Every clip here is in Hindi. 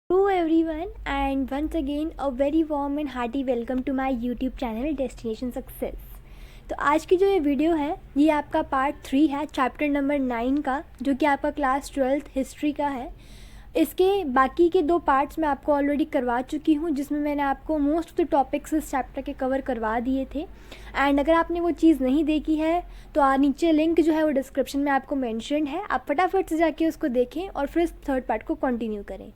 Hello everyone, and once again a very warm and hearty welcome to my YouTube channel Destination Success। तो आज की जो ये वीडियो है ये आपका पार्ट 3 है चैप्टर नंबर 9 का, जो कि आपका क्लास 12th हिस्ट्री का है। इसके बाकी के 2 पार्ट्स मैं आपको ऑलरेडी करवा चुकी हूँ, जिसमें मैंने आपको मोस्ट ऑफ द टॉपिक्स इस चैप्टर के कवर करवा दिए थे। एंड अगर आपने वो चीज़ नहीं देखी है तो नीचे लिंक जो है वो डिस्क्रिप्शन में आपको मैंशनड है, आप फटाफट से जाके उसको देखें और फिर इस थर्ड पार्ट को कंटिन्यू करें।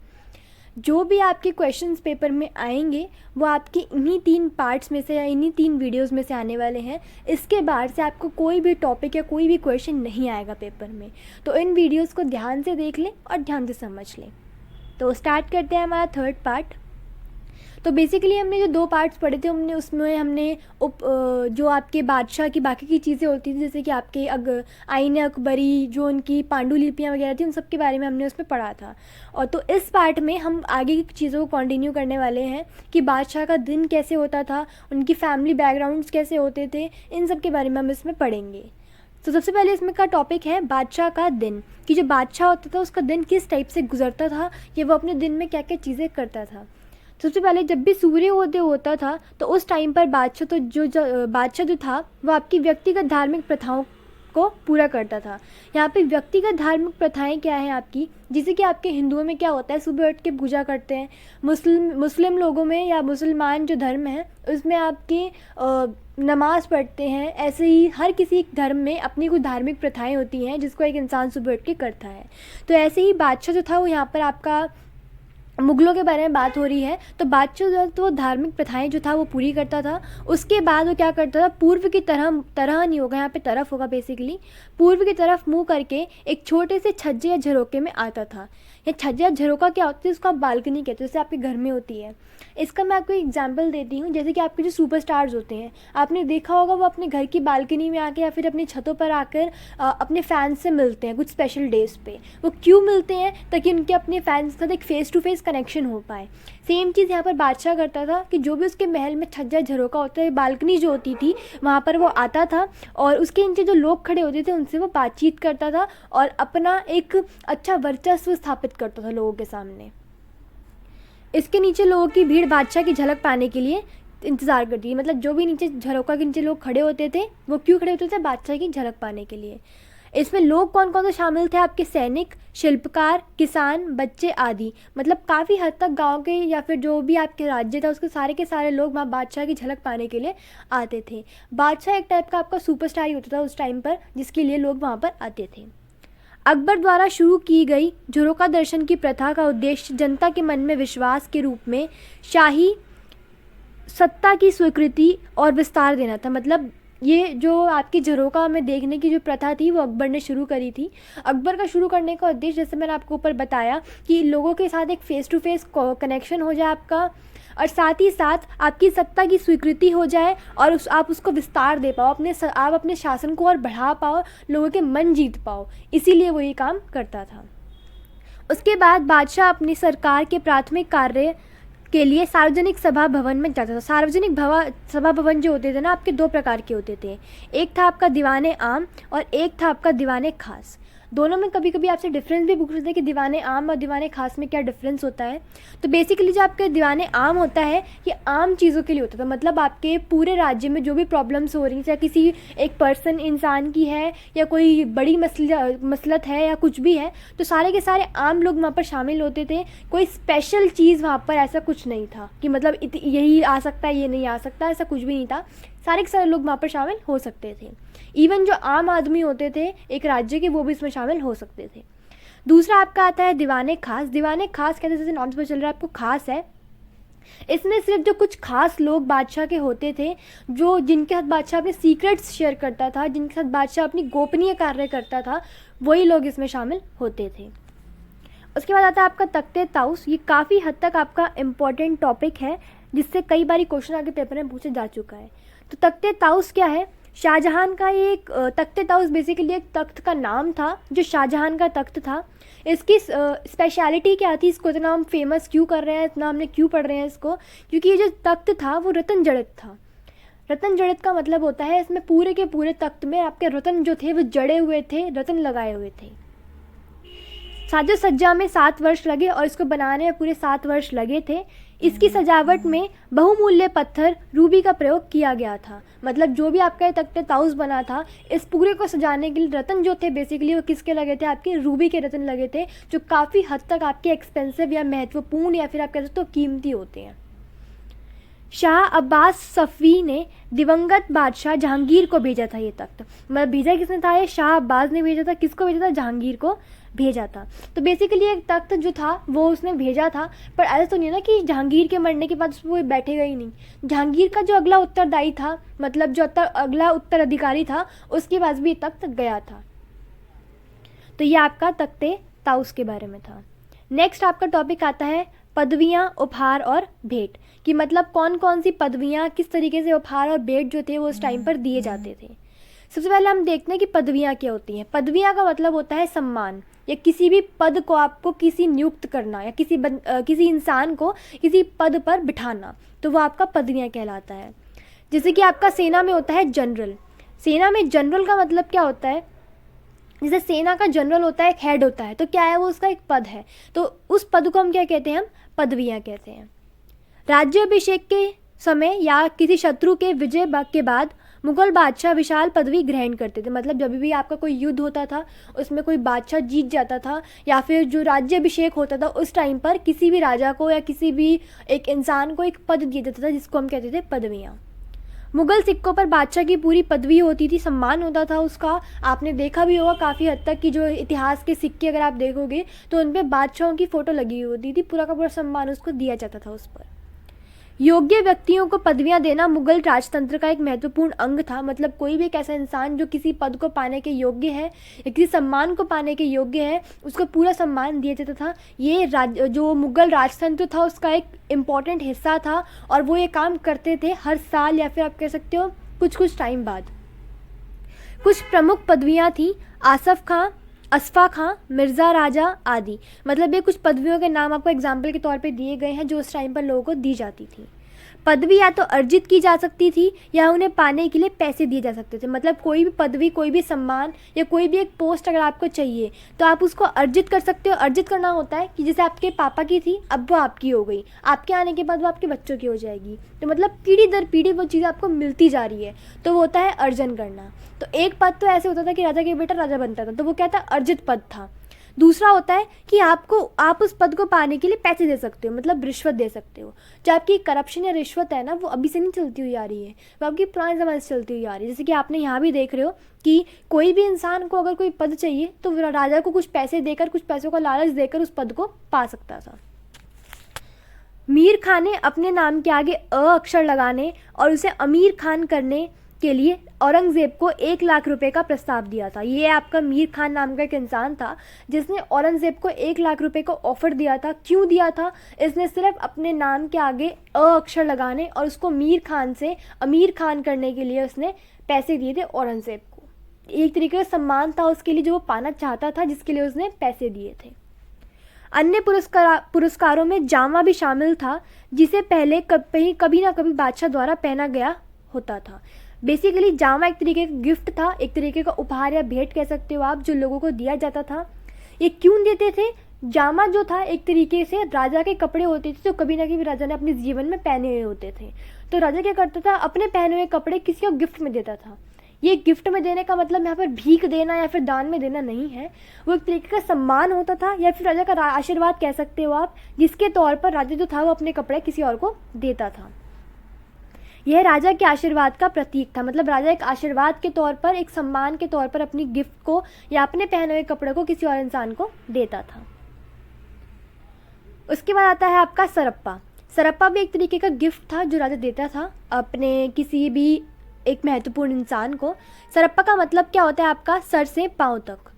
जो भी आपके क्वेश्चंस पेपर में आएंगे वो आपके इन्हीं 3 पार्ट्स में से या इन्हीं 3 वीडियोस में से आने वाले हैं। इसके बाद से आपको कोई भी टॉपिक या कोई भी क्वेश्चन नहीं आएगा पेपर में। तो इन वीडियोस को ध्यान से देख लें और ध्यान से समझ लें। तो स्टार्ट करते हैं हमारा थर्ड पार्ट। तो बेसिकली हमने जो 2 पार्ट्स पढ़े थे उसमें हमने जो आपके बादशाह की बाकी की चीज़ें होती थी, जैसे कि आपके आईन अकबरी, जो उनकी पांडुलिपियाँ वगैरह थी, उन सब के बारे में हमने उसमें पढ़ा था। और तो इस पार्ट में हम आगे की चीज़ों को कंटिन्यू करने वाले हैं कि बादशाह का दिन कैसे होता था, उनकी फैमिली बैकग्राउंड्स कैसे होते थे, इन सब के बारे में हम इसमें पढ़ेंगे। तो सबसे पहले इसमें का टॉपिक है बादशाह का दिन, कि जो बादशाह होता था उसका दिन किस टाइप से गुजरता था, कि वो अपने दिन में क्या क्या चीज़ें करता था। सबसे पहले जब भी सूर्योदय होता था तो उस टाइम पर बादशाह जो था वो आपकी व्यक्तिगत धार्मिक प्रथाओं को पूरा करता था। यहाँ पे व्यक्तिगत धार्मिक प्रथाएं क्या है आपकी, जैसे कि आपके हिंदुओं में क्या होता है, सुबह उठ के पूजा करते हैं। मुस्लिम लोगों में या मुसलमान जो धर्म है उसमें आपके नमाज पढ़ते हैं। ऐसे ही हर किसी धर्म में अपनी कुछ धार्मिक प्रथाएं होती हैं जिसको एक इंसान सुबह उठ के करता है। तो ऐसे ही बादशाह जो था वो यहाँ पर आपका मुगलों के बारे में बात हो रही है। तो बादशाह जो तो धार्मिक प्रथाएं जो था वो पूरी करता था। उसके बाद वो क्या करता था, पूर्व की तरह नहीं होगा, यहाँ पे तरफ होगा बेसिकली, पूर्व की तरफ मुंह करके एक छोटे से छज्जे या झरोके में आता था। या छज्जा झरोका क्या होता है, उसको आप बालकनी कहते हैं, जैसे आपके घर में होती है। इसका मैं आपको एग्जाम्पल देती हूँ। जैसे कि आपके जो सुपरस्टार्स होते हैं, आपने देखा होगा वो अपने घर की बालकनी में आके या फिर अपनी छतों पर आकर अपने फैंस से मिलते हैं कुछ स्पेशल डेज पे। वो क्यों मिलते हैं, ताकि उनके अपने फैंस के साथ एक फेस टू फेस कनेक्शन हो पाए। सेम चीज़ यहाँ पर बादशाह करता था कि जो भी उसके महल में छज्जा झरोका होता है, बालकनी जो होती थी, वहाँ पर वो आता था और उसके नीचे जो लोग खड़े होते थे उनसे वो बातचीत करता था और अपना एक अच्छा वर्चस्व स्थापित करता था लोगों के सामने। इसके नीचे लोगों की भीड़ बादशाह की झलक पाने के लिए इंतज़ार करती है। मतलब जो भी नीचे झरोका के नीचे लोग खड़े होते थे वो क्यों खड़े होते थे, बादशाह की झलक पाने के लिए। इसमें लोग कौन कौन से शामिल थे, आपके सैनिक, शिल्पकार, किसान, बच्चे आदि। मतलब काफ़ी हद तक गांव के या फिर जो भी आपके राज्य था उसके सारे के सारे लोग वहाँ बादशाह की झलक पाने के लिए आते थे। बादशाह एक टाइप का आपका सुपरस्टार ही होता था उस टाइम पर, जिसके लिए लोग वहाँ पर आते थे। अकबर द्वारा शुरू की गई झरोका दर्शन की प्रथा का उद्देश्य जनता के मन में विश्वास के रूप में शाही सत्ता की स्वीकृति और विस्तार देना था। मतलब ये जो आपकी झरोका में देखने की जो प्रथा थी वो अकबर ने शुरू करी थी। अकबर का शुरू करने का उद्देश्य, जैसे मैंने आपको ऊपर बताया, कि लोगों के साथ एक फ़ेस टू फेस कनेक्शन हो जाए आपका, और साथ ही साथ आपकी सत्ता की स्वीकृति हो जाए और आप उसको विस्तार दे पाओ, आप अपने शासन को और बढ़ा पाओ, लोगों के मन जीत पाओ। इसीलिए वो ये काम करता था। उसके बाद बादशाह अपनी सरकार के प्राथमिक कार्य के लिए सार्वजनिक सभा भवन में जाता था। सार्वजनिक सभा भवन जो होते थे ना, आपके 2 प्रकार के होते थे। एक था आपका दीवाने आम और एक था आपका दीवाने खास। दोनों में कभी कभी आपसे डिफरेंस भी पूछते हैं कि दीवाने आम और दीवाने खास में क्या डिफरेंस होता है। तो बेसिकली जो आपके दीवाने आम होता है ये आम चीज़ों के लिए होता था। मतलब आपके पूरे राज्य में जो भी प्रॉब्लम्स हो रही हैं, चाहे किसी एक पर्सन इंसान की है या कोई बड़ी मसलत है या कुछ भी है, तो सारे के सारे आम लोग वहाँ पर शामिल होते थे। कोई स्पेशल चीज़ वहाँ पर ऐसा कुछ नहीं था कि मतलब यही आ सकता है ये नहीं आ सकता, ऐसा कुछ भी नहीं था। सारे के सारे लोग वहाँ पर शामिल हो सकते थे। इवन जो आम आदमी होते थे एक राज्य के, वो भी इसमें शामिल हो सकते थे। दूसरा आपका आता है दीवाने खास। दीवाने खास कहते हैं, जैसे नाम से चल रहा है आपको खास है, इसमें सिर्फ जो कुछ खास लोग बादशाह के होते थे, जो जिनके साथ बादशाह अपने सीक्रेट्स शेयर करता था, जिनके साथ बादशाह अपनी गोपनीय कार्य करता था, वही लोग इसमें शामिल होते थे। उसके बाद आता है आपका तख्ते ताउस। ये काफ़ी हद तक आपका इम्पॉर्टेंट टॉपिक है, जिससे कई बार क्वेश्चन आगे पेपर में पूछे जा चुका है। तो तख्ते ताउस क्या है, शाहजहां का ये एक तख्ते ताउस बेसिकली एक तख्त का नाम था जो शाहजहां का तख्त था। इसकी स्पेशलिटी क्या थी, इसको इतना हम फेमस क्यों कर रहे हैं, इतना हमने क्यों पढ़ रहे हैं इसको, क्योंकि ये जो तख्त था वो रत्न जड़ित था। रत्न जड़ित का मतलब होता है इसमें पूरे के पूरे तख्त में आपके रत्न जो थे वो जड़े हुए थे, रत्न लगाए हुए थे। साजो सज्जा में 7 वर्ष लगे और इसको बनाने में पूरे 7 वर्ष लगे थे। इसकी सजावट में बहुमूल्य पत्थर रूबी का प्रयोग किया गया था। मतलब जो भी आपका ये तख्ते ताउस बना था, इस पूरे को सजाने के लिए रतन जो थे बेसिकली वो किसके लगे थे, आपके रूबी के रतन लगे थे, जो काफ़ी हद तक आपके एक्सपेंसिव या महत्वपूर्ण या फिर आप कह सकते हो कीमती होते हैं। शाह अब्बास सफ़वी ने दिवंगत बादशाह जहांगीर को भेजा था ये तख्त। मतलब भेजा किसने था, ये शाह अब्बास ने भेजा था। किसको भेजा था, जहांगीर को भेजा था। तो बेसिकली एक तख्त जो था वो उसने भेजा था, पर ऐसा तो नहीं ना कि जहांगीर के मरने के बाद उस पर वो बैठेगा ही नहीं। जहांगीर का जो अगला उत्तरदायी था, मतलब जो अगला उत्तराधिकारी था, उसके पास भी तख्त गया था। तो ये आपका तख्ते ताउस के बारे में था। नेक्स्ट आपका टॉपिक आता है पदवियाँ, उपहार और भेंट, कि मतलब कौन कौन सी पदवियाँ, किस तरीके से उपहार और भेंट जो थे वो उस टाइम पर दिए जाते थे। सबसे पहले हम देखते हैं कि पदवियाँ क्या होती हैं। पदवियाँ का मतलब होता है सम्मान, या किसी भी पद को आपको किसी नियुक्त करना, या किसी इंसान को किसी पद पर बिठाना, तो वो आपका पदवियाँ कहलाता है। जैसे कि आपका सेना में होता है जनरल। सेना में जनरल का मतलब क्या होता है, जैसे सेना का जनरल होता है, एक हेड होता है, तो क्या है वो, उसका एक पद है, तो उस पद को हम क्या कहते हैं, हम पदवियाँ कहते हैं। राज्याभिषेक के समय या किसी शत्रु के विजय के बाद मुगल बादशाह विशाल पदवी ग्रहण करते थे। मतलब जब भी आपका कोई युद्ध होता था, उसमें कोई बादशाह जीत जाता था, या फिर जो राज्याभिषेक होता था, उस टाइम पर किसी भी राजा को या किसी भी एक इंसान को एक पद दिया जाता था, जिसको हम कहते थे पदवियाँ। मुगल सिक्कों पर बादशाह की पूरी पदवी होती थी, सम्मान होता था उसका। आपने देखा भी होगा काफ़ी हद तक कि जो इतिहास के सिक्के अगर आप देखोगे तो उन पर बादशाहों की फ़ोटो लगी होती थी, पूरा का पूरा सम्मान उसको दिया जाता था उस पर। योग्य व्यक्तियों को पदवियां देना मुगल राजतंत्र का एक महत्वपूर्ण अंग था। मतलब कोई भी एक ऐसा इंसान जो किसी पद को पाने के योग्य है या किसी सम्मान को पाने के योग्य है, उसको पूरा सम्मान दिया जाता था। ये जो मुगल राजतंत्र था उसका एक इम्पॉर्टेंट हिस्सा था, और वो ये काम करते थे हर साल, या फिर आप कह सकते हो कुछ कुछ टाइम बाद। कुछ प्रमुख पदवियाँ थी, आसफ खां, असफा खां, मिर्ज़ा राजा आदि। मतलब ये कुछ पदवियों के नाम आपको एग्जाम्पल के तौर पे दिए गए हैं जो उस टाइम पर लोगों को दी जाती थी। पदवी या तो अर्जित की जा सकती थी या उन्हें पाने के लिए पैसे दिए जा सकते थे। मतलब कोई भी पदवी, कोई भी सम्मान या कोई भी एक पोस्ट अगर आपको चाहिए तो आप उसको अर्जित कर सकते हो। अर्जित करना होता है कि जैसे आपके पापा की थी, अब वो आपकी हो गई, आपके आने के बाद वो आपके बच्चों की हो जाएगी। तो मतलब पीढ़ी दर पीढ़ी वो चीज़ आपको मिलती जा रही है, तो वो होता है अर्जन करना। तो एक पद तो ऐसे होता था कि राजा के बेटा राजा बनता था, तो वो क्या था, अर्जित पद था। दूसरा होता है कि आप उस पद को पाने के लिए पैसे दे सकते हो, मतलब रिश्वत दे सकते हो। जो आपकी करप्शन या रिश्वत है ना, वो अभी से नहीं चलती हुई आ रही है, वो आपकी पुराने ज़माने से चलती हुई आ रही है। जैसे कि आपने यहाँ भी देख रहे हो कि कोई भी इंसान को अगर कोई पद चाहिए तो राजा को कुछ पैसे देकर, कुछ पैसों का लालच देकर उस पद को पा सकता था। मीर खान ने अपने नाम के आगे अ अक्षर लगाने और उसे अमीर खान करने के लिए औरंगज़ेब को 1 लाख रुपए का प्रस्ताव दिया था। ये आपका मीर खान नाम का एक इंसान था जिसने औरंगज़ेब को 1 लाख रुपए को ऑफ़र दिया था। क्यों दिया था? इसने सिर्फ अपने नाम के आगे अ अक्षर लगाने और उसको मीर खान से अमीर खान करने के लिए उसने पैसे दिए थे औरंगज़ेब को। एक तरीके का सम्मान था उसके लिए जो वो पाना चाहता था, जिसके लिए उसने पैसे दिए थे। अन्य पुरस्कारों में जामा भी शामिल था, जिसे पहले कभी ना कभी बादशाह द्वारा पहना गया होता था। बेसिकली जामा एक तरीके का गिफ्ट था, एक तरीके का उपहार या भेंट कह सकते हो आप, जो लोगों को दिया जाता था। ये क्यों देते थे? जामा जो था एक तरीके से राजा के कपड़े होते थे जो कभी ना कभी राजा ने अपने जीवन में पहने हुए होते थे। तो राजा क्या करता था, अपने पहने हुए कपड़े किसी को गिफ्ट में देता था। ये गिफ्ट में देने का मतलब यहाँ पर भीख देना या फिर दान में देना नहीं है, वो एक तरीके का सम्मान होता था या फिर राजा का आशीर्वाद कह सकते हो आप, जिसके तौर पर राजा जो था वो अपने कपड़े किसी और को देता था। यह राजा के आशीर्वाद का प्रतीक था। मतलब राजा एक आशीर्वाद के तौर पर, एक सम्मान के तौर पर अपनी गिफ्ट को या अपने पहने हुए कपड़े को किसी और इंसान को देता था। उसके बाद आता है आपका सरप्पा। सरप्पा भी एक तरीके का गिफ्ट था जो राजा देता था अपने किसी भी एक महत्वपूर्ण इंसान को। सरप्पा का मतलब क्या होता है आपका, सर से पांव तक।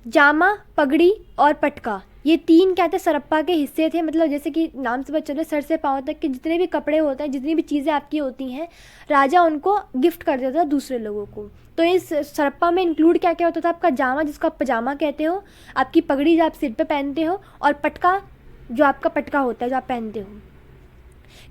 जामा, पगड़ी और पटका, ये 3 क्या थे, सरप्पा के हिस्से थे। मतलब जैसे कि नाम से पता चले, सर से पांव तक के जितने भी कपड़े होते हैं, जितनी भी चीज़ें आपकी होती हैं, राजा उनको गिफ्ट कर देता था दूसरे लोगों को। तो इस सरप्पा में इंक्लूड क्या क्या होता था, आपका जामा जिसको आप पजामा कहते हो, आपकी पगड़ी जो आप सिर पे पहनते हो, और पटका जो आपका पटका होता है जो आप पहनते हो।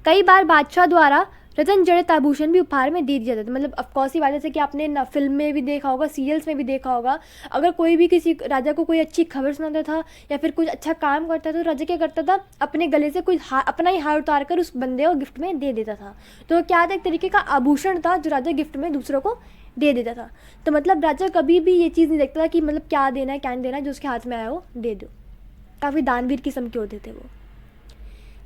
कई बार बादशाह द्वारा रत्न जड़ित आभूषण भी उपहार में दे दिया जाता था। मतलब ऑफकोर्स ही बात है, जैसे कि आपने ना फिल्म में भी देखा होगा, सीरियल्स में भी देखा होगा, अगर कोई भी किसी राजा को कोई अच्छी खबर सुनाता था या फिर कुछ अच्छा काम करता था तो राजा क्या करता था, अपने गले से कुछ अपना ही हार उतार कर उस बंदे को गिफ्ट में दे देता था। तो क्या था, एक तरीके का आभूषण था जो राजा गिफ्ट में दूसरों को दे देता था। तो मतलब राजा कभी भी ये चीज़ नहीं देखता था कि मतलब क्या देना है क्या नहीं देना है, जो उसके हाथ में आया वो दे दो। काफ़ी दानवीर किस्म के होते थे वो।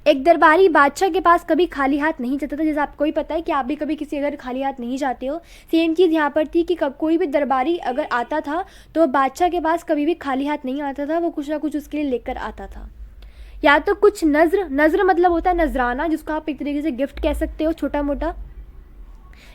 एक दरबारी बादशाह के पास कभी खाली हाथ नहीं जाता था। जैसे आपको ही पता है कि आप भी कभी किसी अगर खाली हाथ नहीं जाते हो, सेम चीज़ यहाँ पर थी कि कोई भी दरबारी अगर आता था तो बादशाह के पास कभी भी खाली हाथ नहीं आता था, वो कुछ ना कुछ उसके लिए लेकर आता था। या तो कुछ नज़र मतलब होता है नजराना, जिसको आप एक तरीके से गिफ्ट कह सकते हो, छोटा मोटा,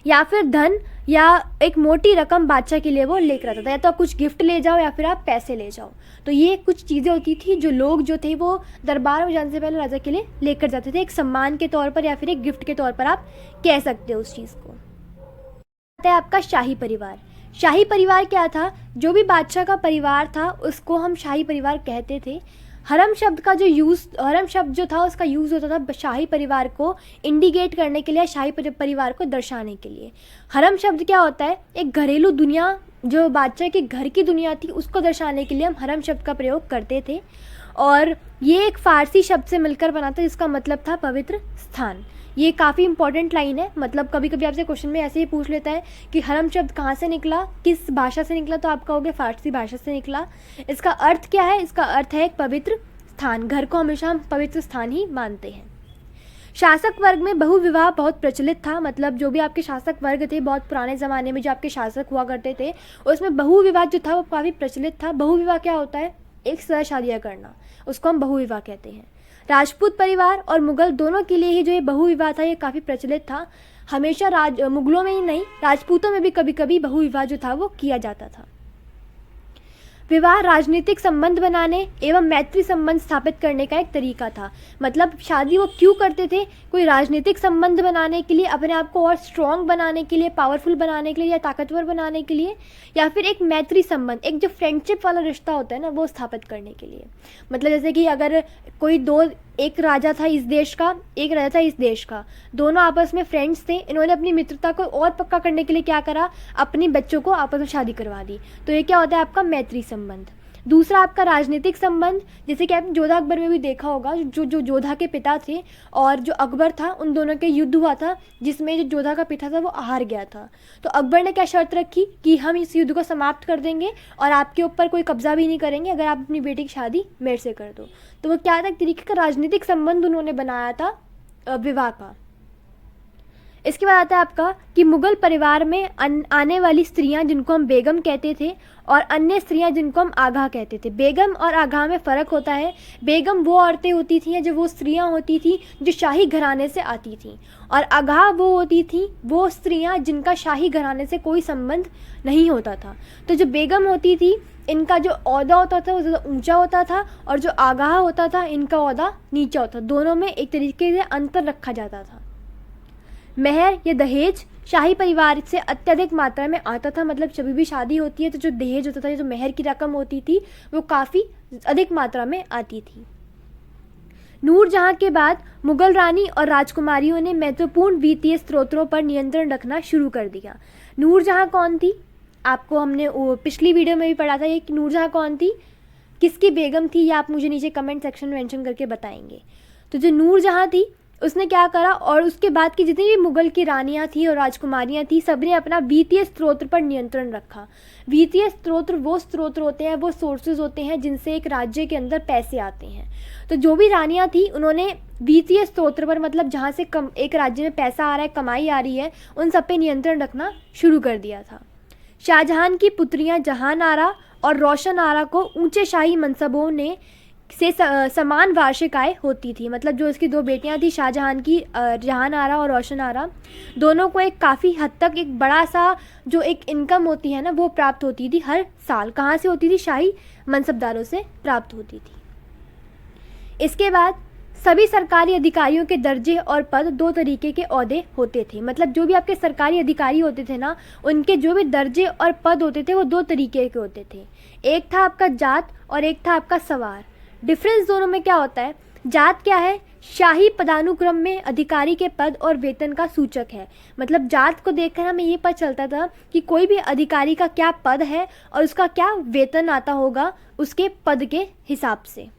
या फिर धन या एक मोटी रकम बादशाह के लिए वो लेकर आता था। या तो आप कुछ गिफ्ट ले जाओ या फिर आप पैसे ले जाओ। तो ये कुछ चीज़ें होती थी जो लोग जो थे वो दरबार में जाने से पहले राजा के लिए लेकर जाते थे, एक सम्मान के तौर पर या फिर एक गिफ्ट के तौर पर आप कह सकते हो उस चीज़ को। आता है आपका शाही परिवार। शाही परिवार क्या था, जो भी बादशाह का परिवार था उसको हम शाही परिवार कहते थे। हरम शब्द जो था उसका यूज़ होता था शाही परिवार को इंडिकेट करने के लिए, शाही परिवार को दर्शाने के लिए। हरम शब्द क्या होता है, एक घरेलू दुनिया, जो बादशाह के घर की दुनिया थी उसको दर्शाने के लिए हम हरम शब्द का प्रयोग करते थे। और ये एक फ़ारसी शब्द से मिलकर बना था जिसका मतलब था पवित्र स्थान। ये काफ़ी इंपॉर्टेंट लाइन है। मतलब कभी कभी आपसे क्वेश्चन में ऐसे ही पूछ लेता है कि हरम शब्द कहाँ से निकला, किस भाषा से निकला, तो आप कहोगे फारसी भाषा से निकला। इसका अर्थ क्या है, इसका अर्थ है एक पवित्र स्थान। घर को हमेशा हम पवित्र स्थान ही मानते हैं। शासक वर्ग में बहुविवाह बहुत प्रचलित था। मतलब जो भी आपके शासक वर्ग थे, बहुत पुराने ज़माने में जो आपके शासक हुआ करते थे, उसमें बहुविवाह जो था वो काफ़ी प्रचलित था। बहुविवाह क्या होता है, एक साथ शादियाँ करना, उसको हम बहुविवाह कहते हैं। राजपूत परिवार और मुग़ल दोनों के लिए ही जो ये बहुविवाह था ये काफ़ी प्रचलित था। हमेशा मुग़लों में ही नहीं, राजपूतों में भी कभी कभी बहुविवाह जो था वो किया जाता था। विवाह राजनीतिक संबंध बनाने एवं मैत्री संबंध स्थापित करने का एक तरीका था। मतलब शादी वो क्यों करते थे, कोई राजनीतिक संबंध बनाने के लिए, अपने आप को और स्ट्रॉन्ग बनाने के लिए, पावरफुल बनाने के लिए या ताकतवर बनाने के लिए, या फिर एक मैत्री संबंध, एक जो फ्रेंडशिप वाला रिश्ता होता है ना, वो स्थापित करने के लिए। मतलब जैसे कि अगर कोई एक राजा था इस देश का, एक राजा था इस देश का, दोनों आपस में फ्रेंड्स थे, इन्होंने अपनी मित्रता को और पक्का करने के लिए क्या करा, अपनी बच्चों को आपस में शादी करवा दी। तो ये क्या होता है आपका मैत्री संबंध। दूसरा आपका राजनीतिक संबंध, जैसे कि आपने जोधा अकबर में भी देखा होगा, जो जोधा के पिता थे और जो अकबर था, उन दोनों के युद्ध हुआ था जिसमें जो जोधा का पिता था वो हार गया था। तो अकबर ने क्या शर्त रखी कि हम इस युद्ध को समाप्त कर देंगे और आपके ऊपर कोई कब्जा भी नहीं करेंगे अगर आप अपनी बेटी की शादी मेरे से कर दो। तो वो क्या था, एक तरीके का राजनीतिक संबंध उन्होंने बनाया था विवाह का। इसके बाद आता है आपका कि मुग़ल परिवार में आने वाली स्त्रियां जिनको हम बेगम कहते थे और अन्य स्त्रियां जिनको हम आगा कहते थे। बेगम और आगा में फ़र्क होता है। बेगम वो औरतें होती थी या जो वो स्त्रियां होती थी जो शाही घराने से आती थी, और आगा वो होती थी वो स्त्रियां जिनका शाही घराने से कोई संबंध नहीं होता था। तो जो बेगम होती थी इनका जो ओहदा होता था वो ज़्यादा ऊंचा होता था, और जो आगाह होता था इनका ओहदा नीचा होता था। दोनों में एक तरीके से अंतर रखा जाता था। महर या दहेज शाही परिवार से अत्यधिक मात्रा में आता था। मतलब जब भी शादी होती है तो जो दहेज होता था, जो महर की रकम होती थी, वो काफ़ी अधिक मात्रा में आती थी। नूरजहां के बाद मुग़ल रानी और राजकुमारियों ने महत्वपूर्ण वित्तीय स्रोतों पर नियंत्रण रखना शुरू कर दिया। नूरजहां कौन थी, आपको हमने पिछली वीडियो में भी पढ़ा था ये कि नूरजहां कौन थी, किसकी बेगम थी, या आप मुझे नीचे कमेंट सेक्शन में मेंशन करके बताएंगे। तो जो नूरजहां थी उसने क्या करा, और उसके बाद की जितनी भी मुग़ल की रानियाँ थी और राजकुमारियाँ थी, सबने अपना वित्तीय स्रोत पर नियंत्रण रखा। वित्तीय स्रोत वो स्रोत होते हैं, वो सोर्सेज होते हैं जिनसे एक राज्य के अंदर पैसे आते हैं। तो जो भी रानियाँ थी उन्होंने वित्तीय स्रोत पर, मतलब जहाँ से एक राज्य में पैसा आ रहा है, कमाई आ रही है, उन सब पे नियंत्रण रखना शुरू कर दिया था। शाहजहां की पुत्रियाँ जहान आरा और रोशन आरा को ऊंचे शाही मनसबों ने से समान वार्षिक आय होती थी। मतलब जो इसकी दो बेटियां थी शाहजहां की, जहान आरा और रोशन आरा, दोनों को एक काफ़ी हद तक एक बड़ा सा जो एक इनकम होती है ना वो प्राप्त होती थी हर साल। कहाँ से होती थी, शाही मनसबदारों से प्राप्त होती थी। इसके बाद सभी सरकारी अधिकारियों के दर्जे और पद दो तरीके के ओहदे होते थे। मतलब जो भी आपके सरकारी अधिकारी होते थे ना, उनके जो भी दर्जे और पद होते थे वो दो तरीके के होते थे। एक था आपका जात और एक था आपका सवार। डिफरेंस दोनों में क्या होता है, जात क्या है शाही पदानुक्रम में अधिकारी के पद और वेतन का सूचक है। मतलब जात को देखकर हमें ये पता चलता था कि कोई भी अधिकारी का क्या पद है और उसका क्या वेतन आता होगा उसके पद के हिसाब से।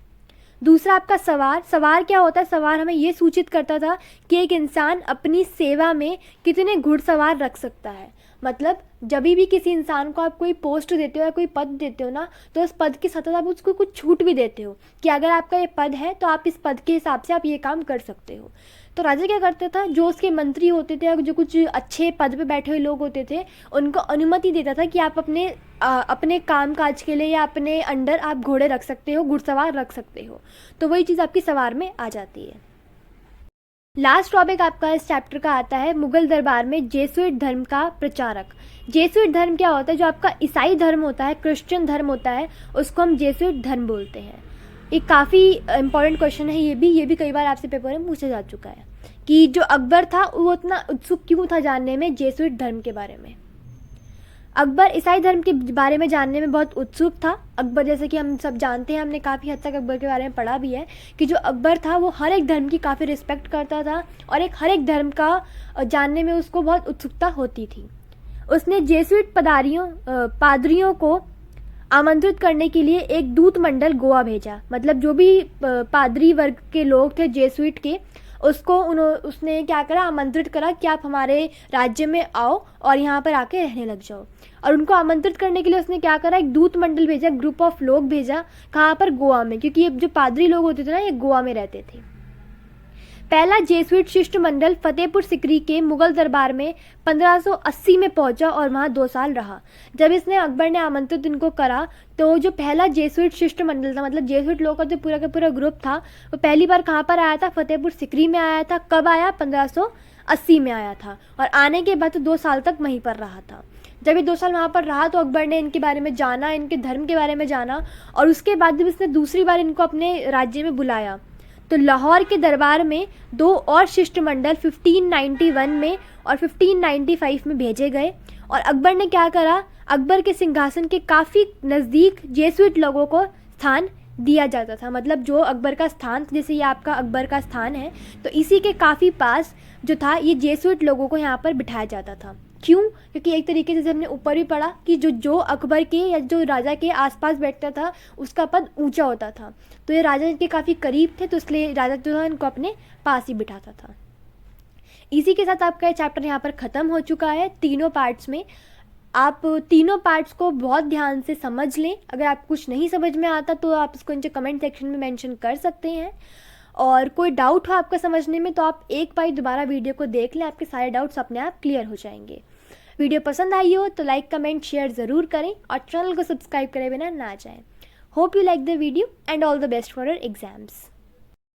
दूसरा आपका सवार। सवार क्या होता है? सवार हमें ये सूचित करता था कि एक इंसान अपनी सेवा में कितने घुड़सवार रख सकता है। मतलब जब भी किसी इंसान को आप कोई पोस्ट देते हो या कोई पद देते हो ना, तो उस पद के साथ आप उसको कुछ छूट भी देते हो कि अगर आपका ये पद है तो आप इस पद के हिसाब से आप ये काम कर सकते हो। तो राजा क्या करता था, जो उसके मंत्री होते थे या जो कुछ अच्छे पद पे बैठे हुए लोग होते थे उनको अनुमति देता था कि आप अपने काम काज के लिए या अपने अंडर आप घोड़े रख सकते हो, घुड़सवार रख सकते हो। तो वही चीज़ आपकी सवार में आ जाती है। लास्ट टॉपिक आपका इस चैप्टर का आता है मुगल दरबार में जेसुइट धर्म का प्रचारक। जेसुइट धर्म क्या होता है? जो आपका ईसाई धर्म होता है, क्रिश्चियन धर्म होता है, उसको हम जेसुइट धर्म बोलते हैं। एक काफ़ी इंपॉर्टेंट क्वेश्चन है ये भी कई बार आपसे पेपर में पूछा जा चुका है कि जो अकबर था वो इतना उत्सुक क्यों था जानने में जेसुइट धर्म के बारे में। अकबर ईसाई धर्म के बारे में जानने में बहुत उत्सुक था। अकबर, जैसे कि हम सब जानते हैं, हमने काफ़ी हद तक अकबर के बारे में पढ़ा भी है कि जो अकबर था वो हर एक धर्म की काफ़ी रिस्पेक्ट करता था और हर एक धर्म का जानने में उसको बहुत उत्सुकता होती थी। उसने जेसुइट पादरियों को आमंत्रित करने के लिए एक दूत मंडल गोवा भेजा। मतलब जो भी पादरी वर्ग के लोग थे जेसुइट के, उसने क्या करा, आमंत्रित करा कि आप हमारे राज्य में आओ और यहाँ पर आके रहने लग जाओ। और उनको आमंत्रित करने के लिए उसने क्या करा, एक दूत मंडल भेजा, ग्रुप ऑफ लोग भेजा। कहाँ पर? गोवा में, क्योंकि ये जो पादरी लोग होते थे ना, ये गोवा में रहते थे। पहला जेसुइट शिष्टमंडल फतेहपुर सिकरी के मुगल दरबार में 1580 में पहुंचा और वहां 2 साल रहा। जब अकबर ने आमंत्रित इनको करा तो जो पहला जेसुइट शिष्टमंडल था, मतलब जेसुइट लोगों का जो पूरा का पूरा ग्रुप था, वो पहली बार कहाँ पर आया था? फतेहपुर सिकरी में आया था। कब आया? 1580 में आया था। और आने के बाद 2 साल तक वहीं पर रहा था। जब ये 2 साल वहाँ पर रहा तो अकबर ने इनके बारे में जाना, इनके धर्म के बारे में जाना। और उसके बाद जब इसने दूसरी बार इनको अपने राज्य में बुलाया तो लाहौर के दरबार में 2 और शिष्टमंडल 1591 में और 1595 में भेजे गए। और अकबर ने क्या करा, अकबर के सिंहासन के काफ़ी नज़दीक जेसुइट लोगों को स्थान दिया जाता था। मतलब जो अकबर का स्थान, जैसे ये आपका अकबर का स्थान है, तो इसी के काफ़ी पास जो था ये जेसुइट लोगों को यहाँ पर बिठाया जाता था। क्यों? क्योंकि एक तरीके से हमने ऊपर भी पढ़ा कि जो अकबर के या जो राजा के आसपास बैठता था उसका पद ऊंचा होता था, तो ये राजा के काफ़ी करीब थे, तो इसलिए राजा जो था इनको अपने पास ही बिठाता था। इसी के साथ आपका ये चैप्टर यहाँ पर ख़त्म हो चुका है तीनों पार्ट्स में। आप तीनों पार्ट्स को बहुत ध्यान से समझ लें। अगर आप कुछ नहीं समझ में आता तो आप इसको नीचे कमेंट सेक्शन में मेंशन कर सकते हैं। और कोई डाउट हो आपका समझने में तो आप एक बार दोबारा वीडियो को देख लें, आपके सारे डाउट्स अपने आप क्लियर हो जाएंगे। वीडियो पसंद आई हो तो लाइक, कमेंट, शेयर ज़रूर करें और चैनल को सब्सक्राइब करे बिना ना जाएं। Hope you like the video and all the best for your exams.